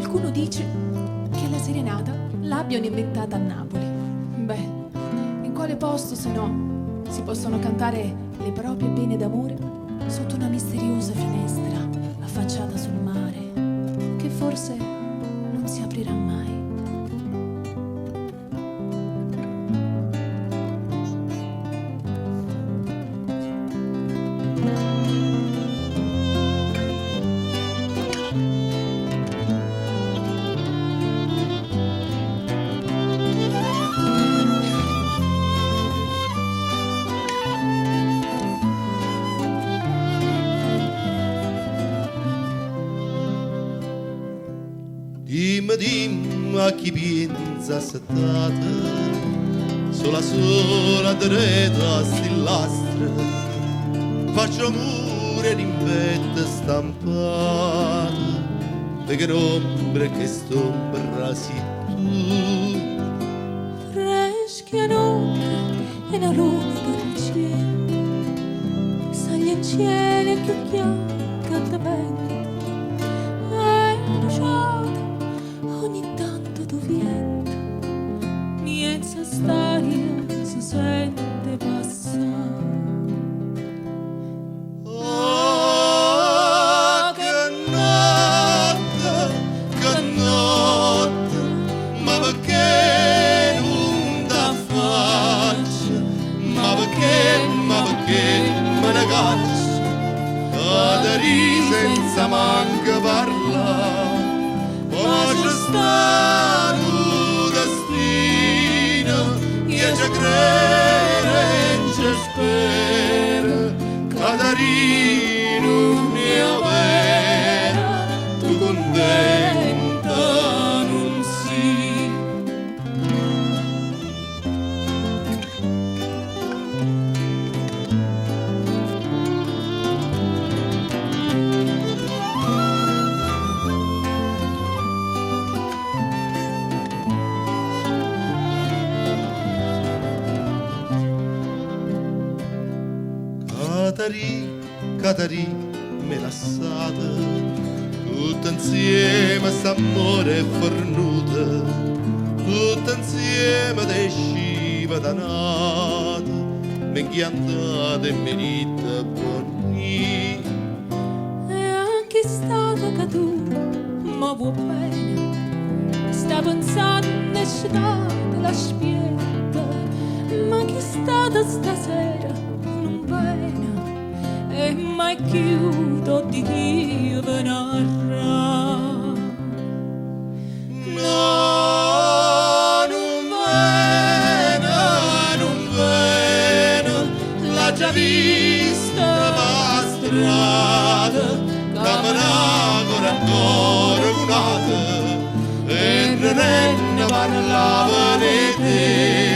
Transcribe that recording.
Qualcuno dice che la serenata l'abbiano inventata a Napoli. Beh, in quale posto se no si possono cantare le proprie pene d'amore sotto una misteriosa finestra affacciata sul mare, che forse non si aprirà mai. Dimmi a chi pensa stata sola dreta stillastra, faccio amore in vetta stampata, perché l'ombra che stombra si tu. Freschi notte e una luna dolce, sali in cielo più bianca da me. Ogni tanto tu vieni, niente storia si sente passare. Oh, che notte, ma perché non da faccia, ma perché me ne caccia, cadere senza manca parlare. Oggi sta un destino, io ci credo e ci spero, Catarino mia vera, tu contenta non si. Catarì, me lassata, tutto insieme st'amore fornuta, tutto insieme te sciva da nata, me chiandate e me dite buoni. È anche stato che tu, ma vuoi bene, sta pensando e scetate la spietta, ma chi è stata stasera non bene. E mai chiudo di Dio venarrà. No, non vena, l'ha già vista la strada, camminava ancora un'altra, e non ne parlava di te.